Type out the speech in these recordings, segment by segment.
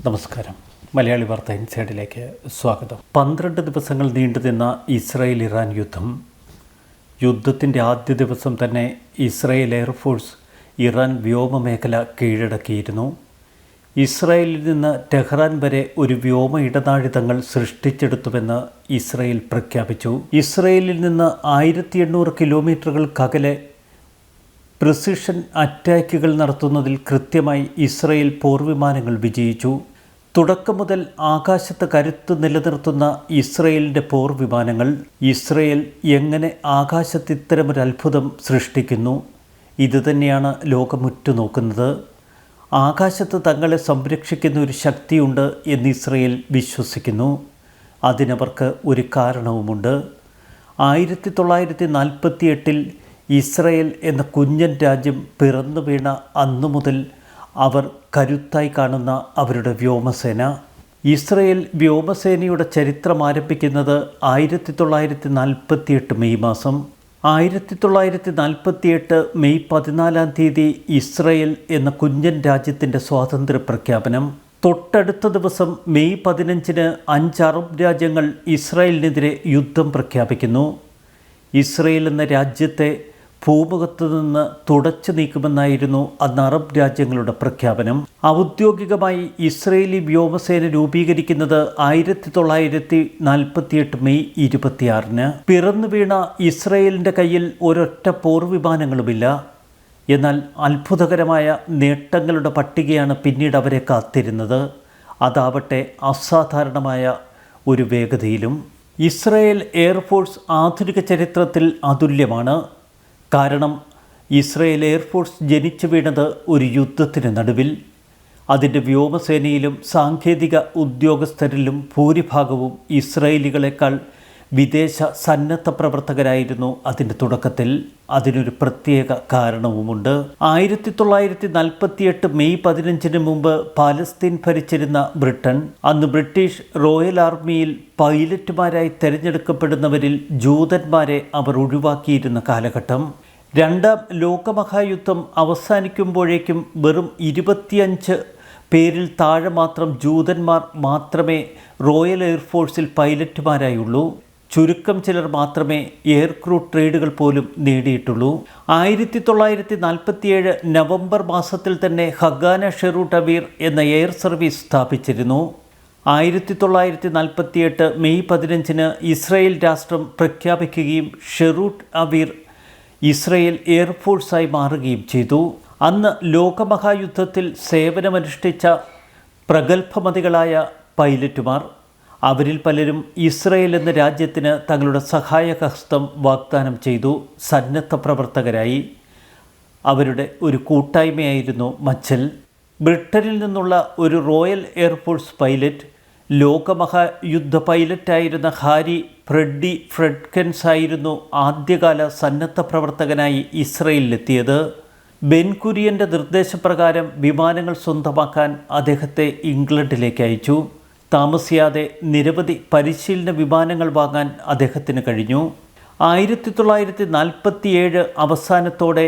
നമസ്കാരം. മലയാളി വാർത്ത ഇൻസൈഡിലേക്ക് സ്വാഗതം. 12 ദിവസങ്ങൾ നീണ്ടുനിന്ന ഇസ്രായേൽ ഇറാൻ യുദ്ധത്തിൻ്റെ ആദ്യ ദിവസം തന്നെ ഇസ്രായേൽ എയർഫോഴ്സ് ഇറാൻ വ്യോമമേഖല കീഴടക്കിയിരുന്നു. ഇസ്രായേലിൽ നിന്ന് ടെഹ്റാൻ വരെ ഒരു വ്യോമ ഇടനാഴിതങ്ങൾ സൃഷ്ടിച്ചെടുത്തുവെന്ന് ഇസ്രായേൽ പ്രഖ്യാപിച്ചു. ഇസ്രായേലിൽ നിന്ന് 1800 കിലോമീറ്ററുകൾക്കകലെ പ്രിസിഷൻ അറ്റാക്കുകൾ നടത്തുന്നതിൽ കൃത്യമായി ഇസ്രായേൽ പോർവിമാനങ്ങൾ വിജയിച്ചു. തുടക്കം മുതൽ ആകാശത്ത് കരുത്ത് നിലനിർത്തുന്ന ഇസ്രായേലിൻ്റെ പോർവിമാനങ്ങൾ ഇസ്രായേൽ എങ്ങനെ ആകാശത്ത് ഇത്തരമൊരു അത്ഭുതം സൃഷ്ടിക്കുന്നു? ഇതുതന്നെയാണ് ലോകം ഉറ്റുനോക്കുന്നത്. ആകാശത്ത് തങ്ങളെ സംരക്ഷിക്കുന്ന ഒരു ശക്തിയുണ്ട് എന്ന് ഇസ്രായേൽ വിശ്വസിക്കുന്നു. അതിനവർക്ക് ഒരു കാരണവുമുണ്ട്. 1948 ഇസ്രായേൽ എന്ന കുഞ്ഞൻ രാജ്യം പിറന്നു വീണ അന്നു മുതൽ അവർ കരുത്തായി കാണുന്ന അവരുടെ വ്യോമസേന. ഇസ്രായേൽ വ്യോമസേനയുടെ ചരിത്രം ആരംഭിക്കുന്നത് 1948 മെയ് മാസം. 1948 മെയ് 14 ഇസ്രായേൽ എന്ന കുഞ്ഞൻ രാജ്യത്തിൻ്റെ സ്വാതന്ത്ര്യ പ്രഖ്യാപനം. തൊട്ടടുത്ത ദിവസം മെയ് 15 5 അറബ് രാജ്യങ്ങൾ ഇസ്രായേലിനെതിരെ യുദ്ധം പ്രഖ്യാപിക്കുന്നു. ഇസ്രായേൽ എന്ന രാജ്യത്തെ ഭൂമുഖത്ത് നിന്ന് തുടച്ചു നീക്കുമെന്നായിരുന്നു അന്ന് അറബ് രാജ്യങ്ങളുടെ പ്രഖ്യാപനം. ഔദ്യോഗികമായി ഇസ്രായേലി വ്യോമസേന രൂപീകരിക്കുന്നത് 1948 മെയ് 26. പിറന്നു വീണ ഇസ്രായേലിൻ്റെ കയ്യിൽ ഒരൊറ്റ പോർവിമാനങ്ങളുമില്ല. എന്നാൽ അത്ഭുതകരമായ നേട്ടങ്ങളുടെ പട്ടികയാണ് പിന്നീട് അവരെ കാത്തിരുന്നത്. അതാവട്ടെ അസാധാരണമായ ഒരു വേഗതയിലും. ഇസ്രായേൽ എയർഫോഴ്സ് ആധുനിക ചരിത്രത്തിൽ അതുല്യമാണ്. കാരണം ഇസ്രായേൽ എയർഫോഴ്സ് ജനിച്ചു വീണത് ഒരു യുദ്ധത്തിന് നടുവിൽ. അതിൻ്റെ വ്യോമസേനയിലും സാങ്കേതിക ഉദ്യോഗസ്ഥരിലും ഭൂരിഭാഗവും ഇസ്രായേലികളെക്കാൾ വിദേശ സന്നദ്ധ പ്രവർത്തകരായിരുന്നു അതിൻ്റെ തുടക്കത്തിൽ. അതിനൊരു പ്രത്യേക കാരണവുമുണ്ട്. 1948 മെയ് 15 മുമ്പ് പാലസ്തീൻ ഭരിച്ചിരുന്ന ബ്രിട്ടൻ അന്ന് ബ്രിട്ടീഷ് റോയൽ ആർമിയിൽ പൈലറ്റുമാരായി തിരഞ്ഞെടുക്കപ്പെടുന്നവരിൽ ജൂതന്മാരെ അവർ ഒഴിവാക്കിയിരുന്ന കാലഘട്ടം. രണ്ടാം ലോകമഹായുദ്ധം അവസാനിക്കുമ്പോഴേക്കും വെറും 25 പേരിൽ താഴെ മാത്രം ജൂതന്മാർ മാത്രമേ റോയൽ എയർഫോഴ്സിൽ പൈലറ്റുമാരായുള്ളൂ. ചുരുക്കം ചിലർ മാത്രമേ എയർക്രൂ ട്രേഡുകൾ പോലും നേടിയിട്ടുള്ളൂ. 1947 നവംബർ മാസത്തിൽ തന്നെ ഹഗാന ഷെറൂട്ട് അവീർ എന്ന എയർ സർവീസ് സ്ഥാപിച്ചിരുന്നു. 1948 മെയ് 15 ഇസ്രായേൽ രാഷ്ട്രം പ്രഖ്യാപിക്കുകയും ഷെറൂട്ട് അവീർ ഇസ്രായേൽ എയർഫോഴ്സായി മാറുകയും ചെയ്തു. അന്ന് ലോകമഹായുദ്ധത്തിൽ സേവനമനുഷ്ഠിച്ച പ്രഗത്ഭമതികളായ പൈലറ്റുമാർ, അവരിൽ പലരും ഇസ്രായേൽ എന്ന രാജ്യത്തിന് തങ്ങളുടെ സഹായക ഹസ്തം വാഗ്ദാനം ചെയ്തു. സന്നദ്ധ പ്രവർത്തകരായി അവരുടെ ഒരു കൂട്ടായ്മയായിരുന്നു മച്ചൽ. ബ്രിട്ടനിൽ നിന്നുള്ള ഒരു റോയൽ എയർഫോഴ്സ് പൈലറ്റ്, ലോകമഹായുദ്ധ പൈലറ്റായിരുന്ന ഹാരി ഫ്രെഡി ഫ്രെഡ്കൻസ് ആയിരുന്നു ആദ്യകാല സന്നദ്ധ പ്രവർത്തകനായി ഇസ്രായേലിലെത്തിയത്. ബെൻ കുര്യൻ്റെ നിർദ്ദേശപ്രകാരം വിമാനങ്ങൾ സ്വന്തമാക്കാൻ അദ്ദേഹത്തെ ഇംഗ്ലണ്ടിലേക്ക് അയച്ചു. താമസിയാതെ നിരവധി പരിശീലന വിമാനങ്ങൾ വാങ്ങാൻ അദ്ദേഹത്തിന് കഴിഞ്ഞു. 1947 അവസാനത്തോടെ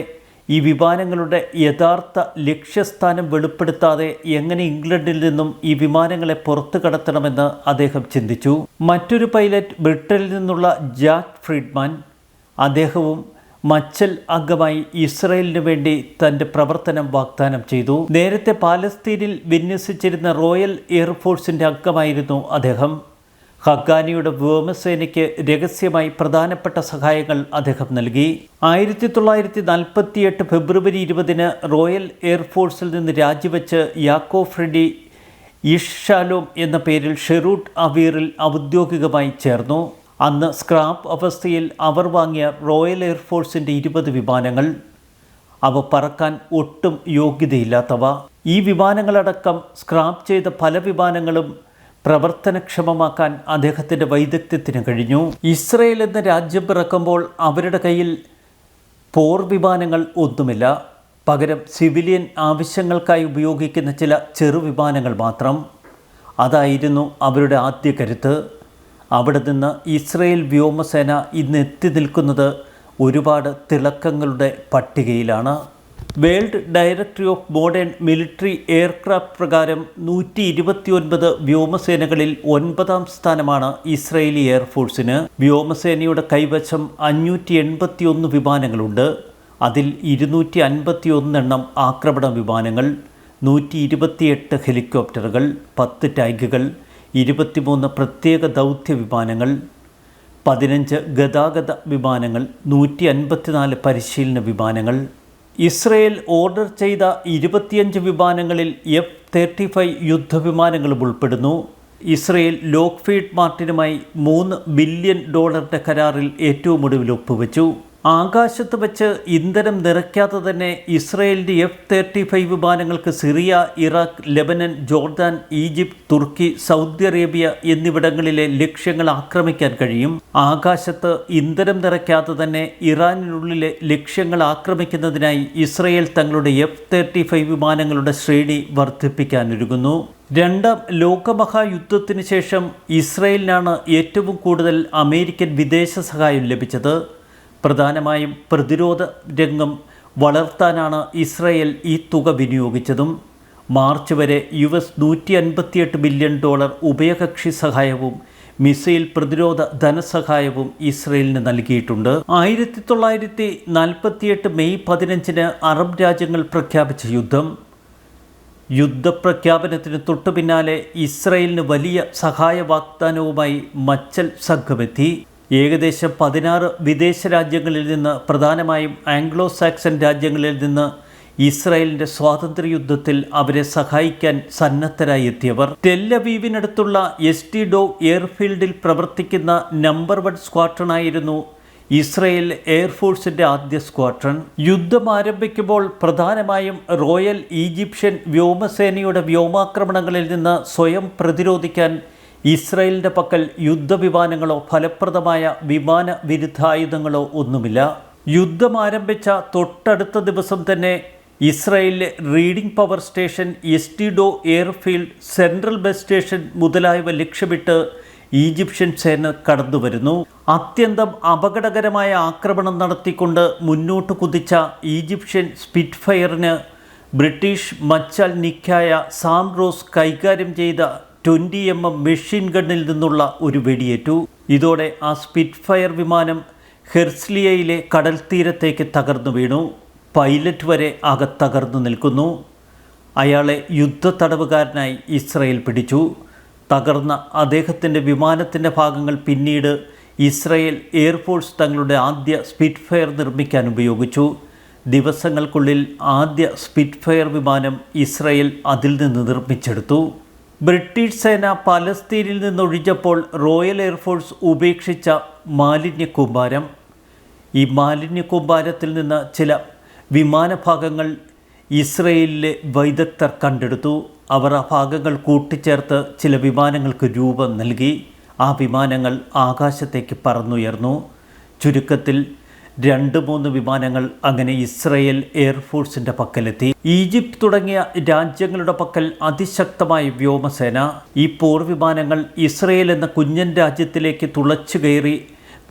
ഈ വിമാനങ്ങളുടെ യഥാർത്ഥ ലക്ഷ്യസ്ഥാനം വെളിപ്പെടുത്താതെ എങ്ങനെ ഇംഗ്ലണ്ടിൽ നിന്നും ഈ വിമാനങ്ങളെ പുറത്തു കടത്തണമെന്ന് അദ്ദേഹം ചിന്തിച്ചു. മറ്റൊരു പൈലറ്റ് ബ്രിട്ടനിൽ നിന്നുള്ള ജാക്ക് ഫ്രീഡ്മാൻ, അദ്ദേഹവും മച്ചൽ അംഗമായി ഇസ്രായേലിന് വേണ്ടി തൻ്റെ പ്രവർത്തനം വാഗ്ദാനം ചെയ്തു. നേരത്തെ പാലസ്തീനിൽ വിന്യസിച്ചിരുന്ന റോയൽ എയർഫോഴ്സിൻ്റെ അംഗമായിരുന്നു അദ്ദേഹം. ഹഗാനിയുടെ വ്യോമസേനയ്ക്ക് രഹസ്യമായി പ്രധാനപ്പെട്ട സഹായങ്ങൾ അദ്ദേഹം നൽകി. 1948 ഫെബ്രുവരി 20 റോയൽ എയർഫോഴ്സിൽ നിന്ന് രാജിവെച്ച് യാക്കോബ് ഫ്രെഡി ഇഷ്ഷാലോം എന്ന പേരിൽ ഷെറൂട്ട് അവീറിൽ ഔദ്യോഗികമായി ചേർന്നു. അന്ന് സ്ക്രാപ്പ് അവസ്ഥയിൽ അവർ വാങ്ങിയ റോയൽ എയർഫോഴ്സിൻ്റെ 20 വിമാനങ്ങൾ, അവ പറക്കാൻ ഒട്ടും യോഗ്യതയില്ലാത്തവ. ഈ വിമാനങ്ങളടക്കം സ്ക്രാപ്പ് ചെയ്ത പല വിമാനങ്ങളും പ്രവർത്തനക്ഷമമാക്കാൻ അദ്ദേഹത്തിൻ്റെ വൈദഗ്ധ്യത്തിന് കഴിഞ്ഞു. ഇസ്രായേൽ എന്ന രാജ്യം പിറക്കുമ്പോൾ അവരുടെ കയ്യിൽ പോർ വിമാനങ്ങൾ ഒന്നുമില്ല. പകരം സിവിലിയൻ ആവശ്യങ്ങൾക്കായി ഉപയോഗിക്കുന്ന ചില ചെറുവിമാനങ്ങൾ മാത്രം. അതായിരുന്നു അവരുടെ ആദ്യ കരുത്ത്. അവിടെ നിന്ന് ഇസ്രായേൽ വ്യോമസേന ഇന്ന് എത്തി നിൽക്കുന്നത് ഒരുപാട് തിളക്കങ്ങളുടെ പട്ടികയിലാണ്. World directory of modern military aircraft പ്രകാരം 129 വ്യോമസേനകളിൽ 9ാം സ്ഥാനമാണ് ഇസ്രയേലി എയർഫോഴ്സിന്. വ്യോമസേനയുടെ കൈവശം 581 വിമാനങ്ങളുണ്ട്. അതിൽ 251 എണ്ണം ആക്രമണ വിമാനങ്ങൾ, 128 ഹെലികോപ്റ്ററുകൾ, 10 ടാങ്കുകൾ, 23 പ്രത്യേക ദൗത്യ വിമാനങ്ങൾ, 15 ഗതാഗത വിമാനങ്ങൾ, 154 പരിശീലന വിമാനങ്ങൾ. ഇസ്രയേൽ ഓർഡർ ചെയ്ത 25 വിമാനങ്ങളിൽ F-35 യുദ്ധവിമാനങ്ങളും ഉൾപ്പെടുന്നു. ഇസ്രയേൽ ലോക്ക്ഫീഡ് മാർട്ടിനുമായി $3 ബില്യൺ കരാറിൽ ഏറ്റവും ഒടുവിൽ ഒപ്പുവെച്ചു. ആകാശത്ത് വെച്ച് ഇന്ധനം നിറയ്ക്കാതെ തന്നെ ഇസ്രയേലിൻ്റെ F-35 വിമാനങ്ങൾക്ക് Syria, Iraq, Lebanon, Jordan, Egypt, Turkey, Saudi Arabia എന്നിവിടങ്ങളിലെ ലക്ഷ്യങ്ങൾ ആക്രമിക്കാൻ കഴിയും. ആകാശത്ത് ഇന്ധനം നിറയ്ക്കാതെ തന്നെ ഇറാനിനുള്ളിലെ ലക്ഷ്യങ്ങൾ ആക്രമിക്കുന്നതിനായി ഇസ്രയേൽ തങ്ങളുടെ F-35 വിമാനങ്ങളുടെ ശ്രേണി വർദ്ധിപ്പിക്കാനൊരുങ്ങുന്നു. രണ്ടാം ലോകമഹായുദ്ധത്തിന് ശേഷം ഇസ്രയേലിനാണ് ഏറ്റവും കൂടുതൽ അമേരിക്കൻ വിദേശ സഹായം ലഭിച്ചത്. പ്രധാനമായും പ്രതിരോധ രംഗം വളർത്താനാണ് ഇസ്രയേൽ ഈ തുക വിനിയോഗിച്ചതും. മാർച്ച് വരെ $158 ബില്യൺ ഉഭയകക്ഷി സഹായവും മിസൈൽ പ്രതിരോധ ധനസഹായവും ഇസ്രയേലിന് നൽകിയിട്ടുണ്ട്. 1948 മെയ് 15 അറബ് രാജ്യങ്ങൾ പ്രഖ്യാപിച്ച യുദ്ധപ്രഖ്യാപനത്തിന് തൊട്ടു പിന്നാലെ ഇസ്രയേലിന് വലിയ സഹായ വാഗ്ദാനവുമായി മച്ചൽ സംഘമെത്തി. ഏകദേശം 16 വിദേശ രാജ്യങ്ങളിൽ നിന്ന്, പ്രധാനമായും ആംഗ്ലോ സാക്സൺ രാജ്യങ്ങളിൽ നിന്ന് ഇസ്രായേലിൻ്റെ സ്വാതന്ത്ര്യയുദ്ധത്തിൽ അവരെ സഹായിക്കാൻ സന്നദ്ധരായി എത്തിയവർ. ടെൽ-അവീവിനടുത്തുള്ള എസ്റ്റിഡോ എയർഫീൽഡിൽ പ്രവർത്തിക്കുന്ന നമ്പർ 1 സ്ക്വാഡ്രനായിരുന്നു ഇസ്രയേൽ എയർഫോഴ്സിൻ്റെ ആദ്യ സ്ക്വാഡ്രൺ. യുദ്ധം ആരംഭിക്കുമ്പോൾ പ്രധാനമായും റോയൽ ഈജിപ്ഷ്യൻ വ്യോമസേനയുടെ വ്യോമാക്രമണങ്ങളിൽ നിന്ന് സ്വയം പ്രതിരോധിക്കാൻ ഇസ്രയേലിൻ്റെ പക്കൽ യുദ്ധവിമാനങ്ങളോ ഫലപ്രദമായ വിമാന വിരുദ്ധായുധങ്ങളോ ഒന്നുമില്ല. യുദ്ധം ആരംഭിച്ച തൊട്ടടുത്ത ദിവസം തന്നെ ഇസ്രയേലിലെ റീഡിംഗ് പവർ സ്റ്റേഷൻ, എസ്റ്റിഡോ എയർഫീൽഡ്, സെൻട്രൽ ബസ് സ്റ്റേഷൻ മുതലായവ ലക്ഷ്യമിട്ട് ഈജിപ്ഷ്യൻ സേന കടന്നുവരുന്നു. അത്യന്തം അപകടകരമായ ആക്രമണം നടത്തിക്കൊണ്ട് മുന്നോട്ട് കുതിച്ച ഈജിപ്ഷ്യൻ സ്പിറ്റ്ഫയറിന് ബ്രിട്ടീഷ് മച്ചാൽ നിക്കായ സാം റോസ് കൈകാര്യം ചെയ്ത 20 mm മെഷീൻ ഗണ്ണിൽ നിന്നുള്ള ഒരു വെടിയേറ്റു. ഇതോടെ ആ സ്പിറ്റ്ഫയർ വിമാനം ഹെർസ്ലിയയിലെ കടൽ തീരത്തേക്ക് തകർന്നു വീണു. പൈലറ്റ് വരെ തകർന്നു നിൽക്കുന്നു. അയാളെ യുദ്ധ തടവുകാരനായി ഇസ്രയേൽ പിടിച്ചു. തകർന്ന അദ്ദേഹത്തിൻ്റെ വിമാനത്തിൻ്റെ ഭാഗങ്ങൾ പിന്നീട് ഇസ്രയേൽ എയർഫോഴ്സ് തങ്ങളുടെ ആദ്യ സ്പിറ്റ്ഫയർ നിർമ്മിക്കാൻ ഉപയോഗിച്ചു. ദിവസങ്ങൾക്കുള്ളിൽ ആദ്യ സ്പിറ്റ്ഫയർ വിമാനം ഇസ്രയേൽ അതിൽ നിന്ന് നിർമ്മിച്ചെടുത്തു. ബ്രിട്ടീഷ് സേന പലസ്തീനിൽ നിന്നൊഴിഞ്ഞപ്പോൾ റോയൽ എയർഫോഴ്സ് ഉപേക്ഷിച്ച മാലിന്യക്കൂമ്പാരം. ഈ മാലിന്യക്കൂമ്പാരത്തിൽ നിന്ന് ചില വിമാനഭാഗങ്ങൾ ഇസ്രയേലിലെ വിദഗ്ധർ കണ്ടെടുത്തു. അവർ ആ ഭാഗങ്ങൾ കൂട്ടിച്ചേർത്ത് ചില വിമാനങ്ങൾക്ക് രൂപം നൽകി. ആ വിമാനങ്ങൾ ആകാശത്തേക്ക് പറന്നുയർന്നു. ചുരുക്കത്തിൽ 2-3 വിമാനങ്ങൾ അങ്ങനെ ഇസ്രയേൽ എയർഫോഴ്സിൻ്റെ പക്കലെത്തി. ഈജിപ്ത് തുടങ്ങിയ രാജ്യങ്ങളുടെ പക്കൽ അതിശക്തമായ വ്യോമസേന. ഈ പോർവിമാനങ്ങൾ ഇസ്രയേൽ എന്ന കുഞ്ഞൻ രാജ്യത്തിലേക്ക് തുളച്ചു കയറി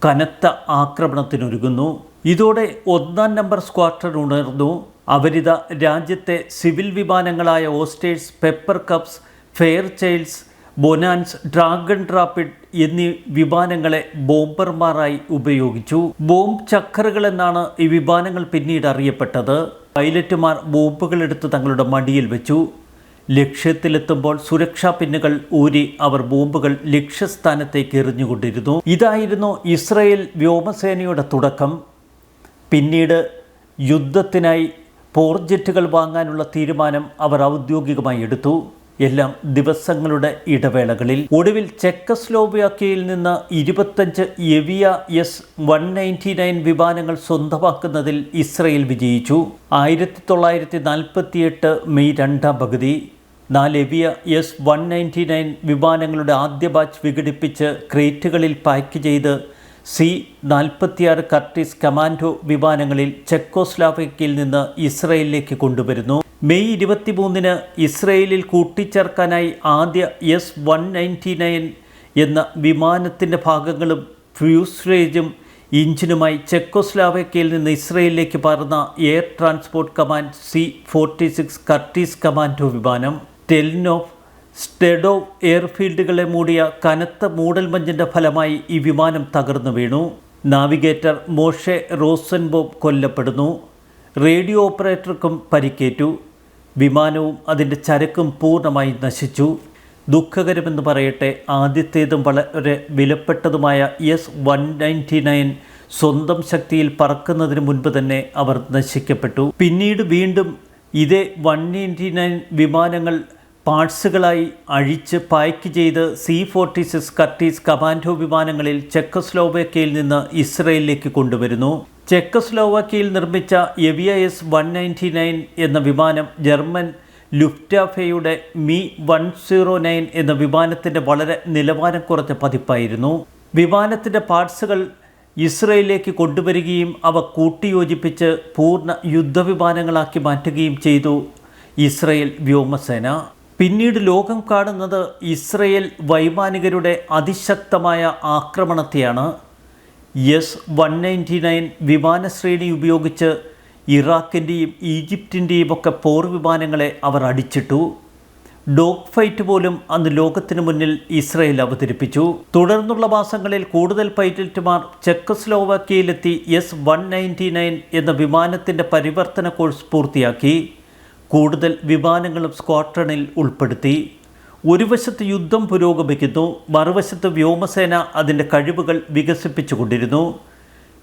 കനത്ത ആക്രമണത്തിനൊരുങ്ങുന്നു. ഇതോടെ 1-ാം നമ്പർ സ്ക്വാഡ്രൺ ഉണർന്നു. അവരിത രാജ്യത്തെ സിവിൽ വിമാനങ്ങളായ Austers, Piper Cubs, Fairchilds, Bonanzas, Dragon Rapide എന്നീ വിമാനങ്ങളെ ബോംബർമാരായി ഉപയോഗിച്ചു. ബോംബ് ചക്കറുകൾ എന്നാണ് ഈ വിമാനങ്ങൾ പിന്നീട് അറിയപ്പെട്ടത്. പൈലറ്റുമാർ ബോംബുകളെടുത്ത് തങ്ങളുടെ മടിയിൽ വെച്ചു. ലക്ഷ്യത്തിലെത്തുമ്പോൾ സുരക്ഷാ പിന്നുകൾ ഊരി അവർ ബോംബുകൾ ലക്ഷ്യസ്ഥാനത്തേക്ക് എറിഞ്ഞുകൊണ്ടിരുന്നു. ഇതായിരുന്നു ഇസ്രയേൽ വ്യോമസേനയുടെ തുടക്കം. പിന്നീട് യുദ്ധത്തിനായി പോർജെറ്റുകൾ വാങ്ങാനുള്ള തീരുമാനം അവർ ഔദ്യോഗികമായി എടുത്തു. എല്ലാം ദിവസങ്ങളുടെ ഇടവേളകളിൽ. ഒടുവിൽ ചെക്കസ്ലോവാക്യയിൽ നിന്ന് 25 എവിയ S-199 വിമാനങ്ങൾ സ്വന്തമാക്കുന്നതിൽ ഇസ്രയേൽ വിജയിച്ചു. 1948 മെയ് 2-ാം പകുതി 4 എവിയ S-199 വിമാനങ്ങളുടെ ആദ്യ ബാച്ച് വിഘടിപ്പിച്ച് ക്രേറ്റുകളിൽ പാക്ക് ചെയ്ത് C-46 കർട്ടിസ് കമാൻഡോ വിമാനങ്ങളിൽ ചെക്കോസ്ലോവാക്യയിൽ നിന്ന് ഇസ്രയേലിലേക്ക് കൊണ്ടുവരുന്നു. മെയ് 23-ന് ഇസ്രയേലിൽ കൂട്ടിച്ചേർക്കാനായി ആദ്യ S-199 എന്ന വിമാനത്തിൻ്റെ ഭാഗങ്ങളും ഫ്യൂസ്ലേജും ഇഞ്ചിനുമായി ചെക്കോസ്ലോവാക്യയിൽ നിന്ന് ഇസ്രയേലിലേക്ക് പറന്ന air transport command C-46 Curtiss commando വിമാനം ടെലിനോഫ് സ്റ്റെഡോവ് എയർഫീൽഡുകളെ മൂടിയ കനത്ത മൂടൽമഞ്ഞിൻ്റെ ഫലമായി ഈ വിമാനം തകർന്നു വീണു. Navigator Moshe റോസൻബോം കൊല്ലപ്പെടുന്നു. റേഡിയോ ഓപ്പറേറ്റർക്കും പരിക്കേറ്റു. വിമാനവും അതിൻ്റെ ചരക്കും പൂർണ്ണമായി നശിച്ചു. ദുഃഖകരമെന്ന് പറയട്ടെ, ആദ്യത്തേതും വളരെ വിലപ്പെട്ടതുമായ S-199 സ്വന്തം ശക്തിയിൽ പറക്കുന്നതിന് മുൻപ് തന്നെ അവർ നശിക്കപ്പെട്ടു. പിന്നീട് വീണ്ടും ഇതേ 199 വിമാനങ്ങൾ പാർട്സുകളായി അഴിച്ച് പായ്ക്ക് ചെയ്ത് C-46 കർട്ടീസ് കമാൻഡോ വിമാനങ്ങളിൽ ചെക്കോസ്ലോവാക്യയിൽ നിന്ന് ഇസ്രയേലിലേക്ക് കൊണ്ടുവരുന്നു. ചെക്കോസ്ലോവാക്യയിൽ നിർമ്മിച്ച എവിയ S-199 എന്ന വിമാനം ജർമ്മൻ ലുഫ്റ്റാഫെയുടെ Mi-109 എന്ന വിമാനത്തിൻ്റെ വളരെ നിലവാരം കുറഞ്ഞ പതിപ്പായിരുന്നു. വിമാനത്തിൻ്റെ പാർട്സുകൾ ഇസ്രയേലിലേക്ക് കൊണ്ടുവരികയും അവ കൂട്ടിയോജിപ്പിച്ച് പൂർണ്ണ യുദ്ധവിമാനങ്ങളാക്കി മാറ്റുകയും ചെയ്തു ഇസ്രയേൽ വ്യോമസേന. പിന്നീട് ലോകം കാണുന്നത് ഇസ്രയേൽ വൈമാനികരുടെ അതിശക്തമായ ആക്രമണത്തെയാണ്. S-199 വിമാനശ്രേണി ഉപയോഗിച്ച് ഇറാഖിൻ്റെയും ഈജിപ്തിൻ്റെയും ഒക്കെ പോർ വിമാനങ്ങളെ അവർ അടിച്ചിട്ടു. ഡോഗ് ഫൈറ്റ് പോലും അന്ന് ലോകത്തിന് മുന്നിൽ ഇസ്രയേൽ അവതരിപ്പിച്ചു. തുടർന്നുള്ള മാസങ്ങളിൽ കൂടുതൽ പൈലറ്റുമാർ ചെക്കോസ്ലോവാക്യയിലെത്തി S-199 എന്ന വിമാനത്തിൻ്റെ പരിവർത്തന കോഴ്സ് പൂർത്തിയാക്കി. കൂടുതൽ വിമാനങ്ങളും സ്ക്വാഡ്രണിൽ ഉൾപ്പെടുത്തി. ഒരു വശത്ത് യുദ്ധം പുരോഗമിക്കുന്നു, മറുവശത്ത് വ്യോമസേന അതിൻ്റെ കഴിവുകൾ വികസിപ്പിച്ചുകൊണ്ടിരുന്നു.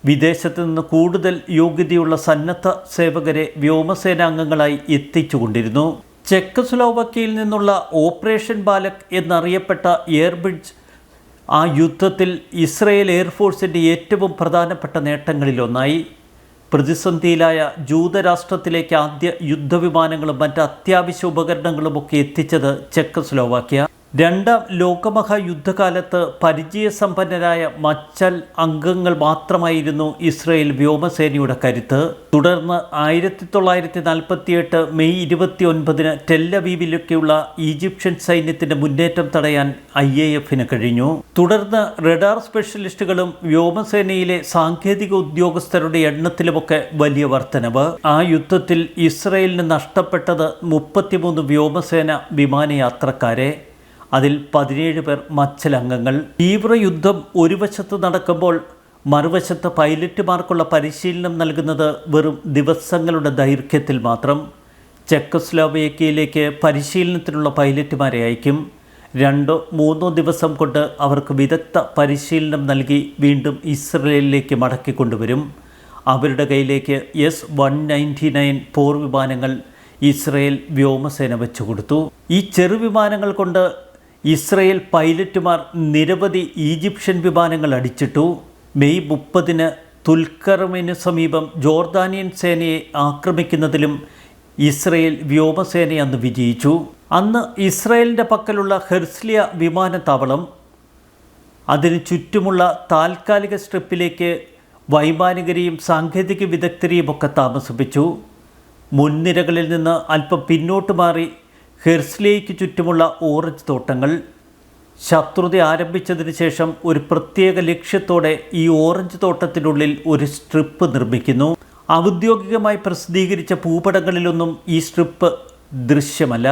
വിദേശത്ത് നിന്ന് കൂടുതൽ യോഗ്യതയുള്ള സന്നദ്ധ സേവകരെ വ്യോമസേനാംഗങ്ങളായി എത്തിച്ചുകൊണ്ടിരുന്നു. ചെക്കോസ്ലോവാക്യയിൽ നിന്നുള്ള ഓപ്പറേഷൻ ബാലക് എന്നറിയപ്പെട്ട എയർബ്രിഡ്ജ് ആ യുദ്ധത്തിൽ ഇസ്രയേൽ എയർഫോഴ്സിൻ്റെ ഏറ്റവും പ്രധാനപ്പെട്ട നേട്ടങ്ങളിലൊന്നായി. പ്രതിസന്ധിയിലായ ജൂതരാഷ്ട്രത്തിലേക്ക് ആദ്യ യുദ്ധവിമാനങ്ങളും മറ്റ് അത്യാവശ്യ ഉപകരണങ്ങളുമൊക്കെ എത്തിച്ചത് ചെക്കോസ്ലോവാക്യ. രണ്ടാം ലോകമഹായുദ്ധകാലത്ത് പരിചയസമ്പന്നരായ മച്ചൽ അംഗങ്ങൾ മാത്രമായിരുന്നു ഇസ്രയേൽ വ്യോമസേനയുടെ കരുത്ത്. തുടർന്ന് 1948 മെയ് 29 ടെല്ലവീവിലേക്കുള്ള ഈജിപ്ഷ്യൻ സൈന്യത്തിൻ്റെ മുന്നേറ്റം തടയാൻ IAF-ന് കഴിഞ്ഞു. തുടർന്ന് റഡാർ സ്പെഷ്യലിസ്റ്റുകളും വ്യോമസേനയിലെ സാങ്കേതിക ഉദ്യോഗസ്ഥരുടെ എണ്ണത്തിലുമൊക്കെ വലിയ വർധനവ്. ആ യുദ്ധത്തിൽ ഇസ്രയേലിന് നഷ്ടപ്പെട്ടത് 33 വ്യോമസേന വിമാനയാത്രക്കാരെ, അതിൽ 17 പേർ മച്ചലംഗങ്ങൾ. തീവ്രയുദ്ധം ഒരു വശത്ത് നടക്കുമ്പോൾ മറുവശത്ത് പൈലറ്റുമാർക്കുള്ള പരിശീലനം നൽകുന്നത് വെറും ദിവസങ്ങളുടെ ദൈർഘ്യത്തിൽ മാത്രം. ചെക്കോസ്ലോവാക്യയിലേക്ക് പരിശീലനത്തിനുള്ള പൈലറ്റുമാരെ അയക്കും. 2-3 ദിവസം കൊണ്ട് അവർക്ക് വിദഗ്ധ പരിശീലനം നൽകി വീണ്ടും ഇസ്രയേലിലേക്ക് മടക്കിക്കൊണ്ടുവരും. അവരുടെ കയ്യിലേക്ക് S-199 പോർ വിമാനങ്ങൾ ഇസ്രയേൽ വ്യോമസേന വെച്ചുകൊടുത്തു. ഈ ചെറുവിമാനങ്ങൾ കൊണ്ട് ഇസ്രയേൽ പൈലറ്റുമാർ നിരവധി ഈജിപ്ഷ്യൻ വിമാനങ്ങൾ അടിച്ചിട്ടു. മെയ് 30 തുൽക്കർമിന് സമീപം ജോർദാനിയൻ സേനയെ ആക്രമിക്കുന്നതിലും ഇസ്രയേൽ വ്യോമസേന അന്ന് വിജയിച്ചു. അന്ന് ഇസ്രയേലിൻ്റെ പക്കലുള്ള ഹെർസ്ലിയ വിമാനത്താവളം, അതിന് ചുറ്റുമുള്ള താൽക്കാലിക സ്ട്രിപ്പിലേക്ക് വൈമാനികരെയും സാങ്കേതിക വിദഗ്ധരെയും ഒക്കെ താമസിപ്പിച്ചു. മുൻനിരകളിൽ നിന്ന് അല്പം പിന്നോട്ട് മാറി ഹെർസ്ലിയയ്ക്ക് ചുറ്റുമുള്ള ഓറഞ്ച് തോട്ടങ്ങൾ. ശത്രുത ആരംഭിച്ചതിന് ശേഷം ഒരു പ്രത്യേക ലക്ഷ്യത്തോടെ ഈ ഓറഞ്ച് തോട്ടത്തിനുള്ളിൽ ഒരു സ്ട്രിപ്പ് നിർമ്മിക്കുന്നു. ഔദ്യോഗികമായി പ്രസിദ്ധീകരിച്ച ഭൂപടങ്ങളിലൊന്നും ഈ സ്ട്രിപ്പ് ദൃശ്യമല്ല.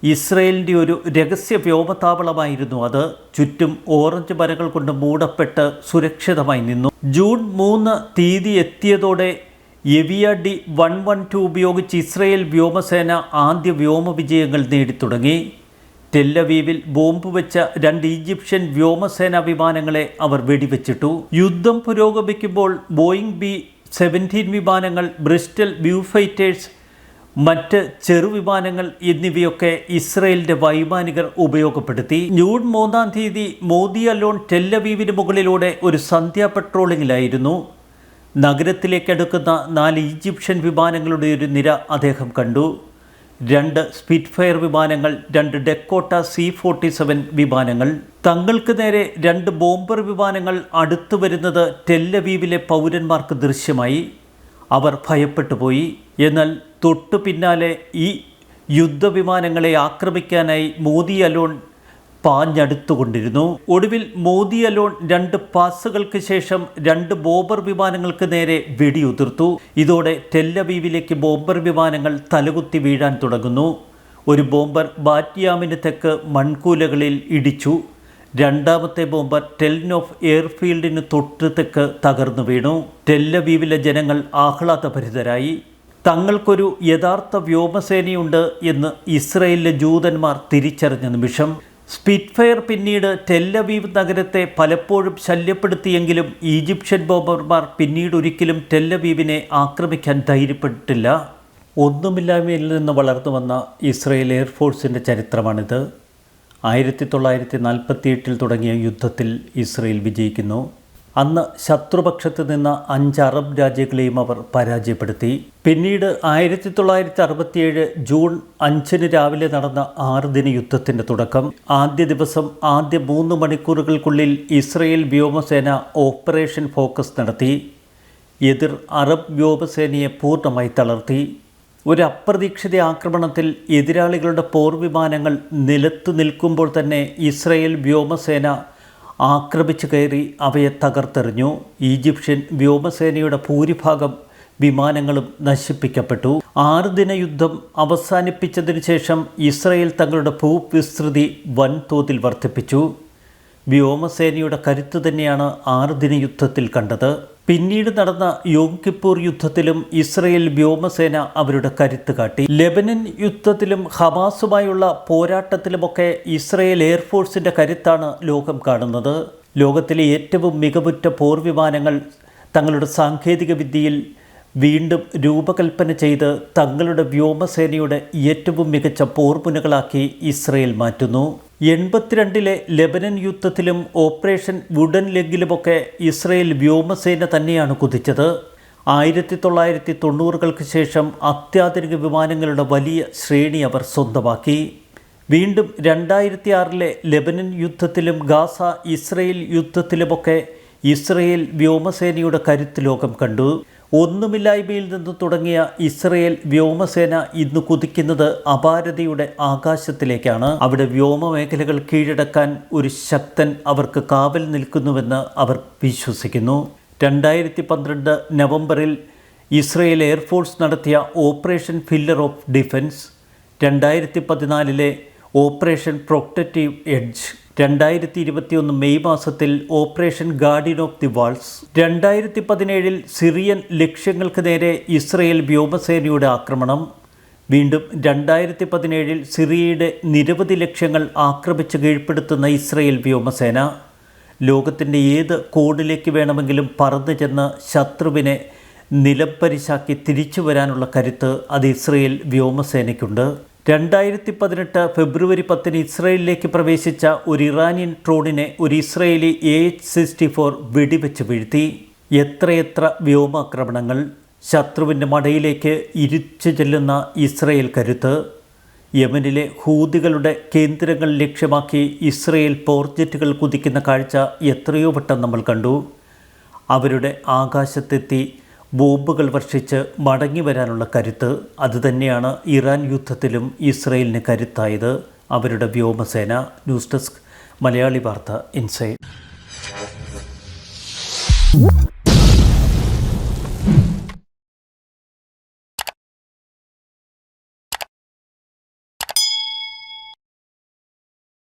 ഇസ്രയേലിൻ്റെ ഒരു രഹസ്യ വ്യോമതാവളമായിരുന്നു അത്. ചുറ്റും ഓറഞ്ച് മരങ്ങൾ കൊണ്ട് മൂടപ്പെട്ട് സുരക്ഷിതമായി നിന്നു. ജൂൺ 3 തീയതി എത്തിയതോടെ എവിയ D-112 ഉപയോഗിച്ച് ഇസ്രയേൽ വ്യോമസേന ആദ്യ വ്യോമ വിജയങ്ങൾ നേടിത്തുടങ്ങി. ടെല്ലവീവിൽ ബോംബ് വെച്ച 2 ഈജിപ്ഷ്യൻ വ്യോമസേനാ വിമാനങ്ങളെ അവർ വെടിവെച്ചിട്ടു. യുദ്ധം പുരോഗമിക്കുമ്പോൾ ബോയിങ് B-17 വിമാനങ്ങൾ, ബ്രിസ്റ്റൽ ബ്യൂഫൈറ്റേഴ്സ്, മറ്റ് ചെറുവിമാനങ്ങൾ എന്നിവയൊക്കെ ഇസ്രയേലിൻ്റെ വൈമാനികർ ഉപയോഗപ്പെടുത്തി. ജൂൺ 3 തീയതി മോദി അലോൺ ടെല്ലവീവിന് മുകളിലൂടെ ഒരു സന്ധ്യാ പെട്രോളിങ്ങിലായിരുന്നു. നഗരത്തിലേക്കടുക്കുന്ന 4 ഈജിപ്ഷ്യൻ വിമാനങ്ങളുടെ ഒരു നിര അദ്ദേഹം കണ്ടു. 2 സ്പിറ്റ്ഫയർ വിമാനങ്ങൾ, 2 ഡെക്കോട്ട C-47 വിമാനങ്ങൾ. തങ്ങൾക്ക് നേരെ 2 ബോംബർ വിമാനങ്ങൾ അടുത്തു വരുന്നത് ടെല്ലവീവിലെ പൗരന്മാർക്ക് ദൃശ്യമായി. അവർ ഭയപ്പെട്ടുപോയി. എന്നാൽ തൊട്ടു പിന്നാലെ ഈ യുദ്ധവിമാനങ്ങളെ ആക്രമിക്കാനായി മോദി അലോൺ പാഞ്ഞടുത്തുകൊണ്ടിരുന്നു. ഒടുവിൽ മോദി അലോൺ 2 പാസുകൾക്ക് ശേഷം 2 ബോംബർ വിമാനങ്ങൾക്ക് നേരെ വെടിയുതിർത്തു. ഇതോടെ ടെല്ലവീവിലേക്ക് ബോംബർ വിമാനങ്ങൾ തലകുത്തി വീഴാൻ തുടങ്ങുന്നു. ഒരു ബോംബർ ബാറ്റ്യാമിന് തെക്ക് മൺകൂലകളിൽ ഇടിച്ചു. രണ്ടാമത്തെ ബോംബർ ടെൽനോഫ് എയർഫീൽഡിന് തൊട്ട് തെക്ക് തകർന്നു വീണു. ടെല്ലവീവിലെ ജനങ്ങൾ ആഹ്ലാദഭരിതരായി. തങ്ങൾക്കൊരു യഥാർത്ഥ വ്യോമസേനയുണ്ട് എന്ന് ഇസ്രയേലിലെ ജൂതന്മാർ തിരിച്ചറിഞ്ഞ നിമിഷം. സ്പിറ്റ്ഫയർ പിന്നീട് ടെല്ലവീവ് നഗരത്തെ പലപ്പോഴും ശല്യപ്പെടുത്തിയെങ്കിലും ഈജിപ്ഷ്യൻ ബോംബർമാർ പിന്നീട് ഒരിക്കലും ടെല്ലവീവിനെ ആക്രമിക്കാൻ ധൈര്യപ്പെട്ടില്ല. ഒന്നുമില്ലായ്മയിൽ നിന്ന് വളർന്നു വന്ന ഇസ്രയേൽ എയർഫോഴ്സിൻ്റെ ചരിത്രമാണിത്. 1948 തുടങ്ങിയ യുദ്ധത്തിൽ ഇസ്രയേൽ വിജയിക്കുന്നു. അന്ന് ശത്രുപക്ഷത്ത് നിന്ന 5 അറബ് രാജ്യങ്ങളെയും അവർ പരാജയപ്പെടുത്തി. പിന്നീട് 1967 ജൂൺ 5 രാവിലെ നടന്ന 6 ദിന യുദ്ധത്തിൻ്റെ തുടക്കം. ആദ്യ ദിവസം ആദ്യ 3 മണിക്കൂറുകൾക്കുള്ളിൽ ഇസ്രയേൽ വ്യോമസേന ഓപ്പറേഷൻ ഫോക്കസ് നടത്തി. എതിർ അറബ് വ്യോമസേനയെ പൂർണ്ണമായി തളർത്തി. ഒരു അപ്രതീക്ഷിത ആക്രമണത്തിൽ എതിരാളികളുടെ പോർവിമാനങ്ങൾ നിലത്തു നിൽക്കുമ്പോൾ തന്നെ ഇസ്രയേൽ വ്യോമസേന ആക്രമിച്ചു കയറി അവയെ തകർത്തെറിഞ്ഞു. ഈജിപ്ഷ്യൻ വ്യോമസേനയുടെ ഭൂരിഭാഗം വിമാനങ്ങളും നശിപ്പിക്കപ്പെട്ടു. 6 ദിന യുദ്ധം അവസാനിപ്പിച്ചതിനു ശേഷം ഇസ്രയേൽ തങ്ങളുടെ ഭൂവിസ്തൃതി വൻതോതിൽ വർദ്ധിപ്പിച്ചു. വ്യോമസേനയുടെ കരുത്ത് തന്നെയാണ് 6 ദിന യുദ്ധത്തിൽ കണ്ടത്. പിന്നീട് നടന്ന യോം കിപ്പൂർ യുദ്ധത്തിലും ഇസ്രയേൽ വ്യോമസേന അവരുടെ കരുത്ത് കാട്ടി. ലെബനൻ യുദ്ധത്തിലും ഹമാസുമായുള്ള പോരാട്ടത്തിലുമൊക്കെ ഇസ്രയേൽ എയർഫോഴ്സിൻ്റെ കരുത്താണ് ലോകം കാണുന്നത്. ലോകത്തിലെ ഏറ്റവും മികവുറ്റ പോർവിമാനങ്ങൾ തങ്ങളുടെ സാങ്കേതിക വിദ്യയിൽ വീണ്ടും രൂപകൽപ്പന ചെയ്ത് തങ്ങളുടെ വ്യോമസേനയുടെ ഏറ്റവും മികച്ച പോർമുനകളാക്കി ഇസ്രയേൽ മാറ്റുന്നു. 82 ലെബനൻ യുദ്ധത്തിലും ഓപ്പറേഷൻ വുഡൻ ലെഗിലുമൊക്കെ ഇസ്രയേൽ വ്യോമസേന തന്നെയാണ് കുതിച്ചത്. 1990-കൾക്ക് ശേഷം അത്യാധുനിക വിമാനങ്ങളുടെ വലിയ ശ്രേണി അവർ സ്വന്തമാക്കി. വീണ്ടും 2006 ലെബനൻ യുദ്ധത്തിലും ഗാസ ഇസ്രയേൽ യുദ്ധത്തിലുമൊക്കെ ഇസ്രയേൽ വ്യോമസേനയുടെ കരുത്ത് ലോകം കണ്ടു. ഒന്നുമില്ലായ്മയിൽ നിന്ന് തുടങ്ങിയ ഇസ്രയേൽ വ്യോമസേന ഇന്ന് കുതിക്കുന്നത് അപാരതയുടെ ആകാശത്തിലേക്കാണ്. അവിടെ വ്യോമമേഖലകൾ കീഴടക്കാൻ ഒരു ശക്തൻ അവർക്ക് കാവൽ നിൽക്കുന്നുവെന്ന് അവർ വിശ്വസിക്കുന്നു. 2012 നവംബറിൽ ഇസ്രയേൽ എയർഫോഴ്സ് നടത്തിയ operation pillar of defence, 2014 operation protective edge, 2021 May മാസത്തിൽ operation guardian of the walls, 2017 Syrian ലക്ഷ്യങ്ങൾക്ക് നേരെ ഇസ്രയേൽ വ്യോമസേനയുടെ ആക്രമണം, വീണ്ടും 2017 സിറിയയുടെ നിരവധി ലക്ഷ്യങ്ങൾ ആക്രമിച്ച് കീഴ്പ്പെടുത്തുന്ന ഇസ്രയേൽ വ്യോമസേന. ലോകത്തിൻ്റെ ഏത് കോണിലേക്ക് വേണമെങ്കിലും പറന്നു ചെന്ന് ശത്രുവിനെ നിലംപരിശാക്കി തിരിച്ചു വരാനുള്ള കരുത്ത് അത് ഇസ്രയേൽ വ്യോമസേനയ്ക്കുണ്ട്. 2018 ഫെബ്രുവരി 10 ഇസ്രയേലിലേക്ക് പ്രവേശിച്ച ഒരു ഇറാനിയൻ ഡ്രോണിനെ ഒരു ഇസ്രയേലി AH-64 വെടിവെച്ച് വീഴ്ത്തി. എത്രയെത്ര വ്യോമാക്രമണങ്ങൾ! ശത്രുവിൻ്റെ മടയിലേക്ക് ഇരിച്ചു ചെല്ലുന്ന ഇസ്രയേൽ കരുത്ത്. യമനിലെ ഹൂതികളുടെ കേന്ദ്രങ്ങൾ ലക്ഷ്യമാക്കി ഇസ്രയേൽ പോർജെറ്റുകൾ കുതിക്കുന്ന കാഴ്ച എത്രയോ വട്ടം നമ്മൾ കണ്ടു. അവരുടെ ആകാശത്തെത്തി ബോംബുകൾ വർഷിച്ച് മടങ്ങി വരാനുള്ള കരുത്ത് അതുതന്നെയാണ് ഇറാൻ യുദ്ധത്തിലും ഇസ്രയേലിന് കരുത്തായത്, അവരുടെ വ്യോമസേന. ന്യൂസ് ഡെസ്ക് മലയാളി വാർത്ത ഇൻസൈഡ്.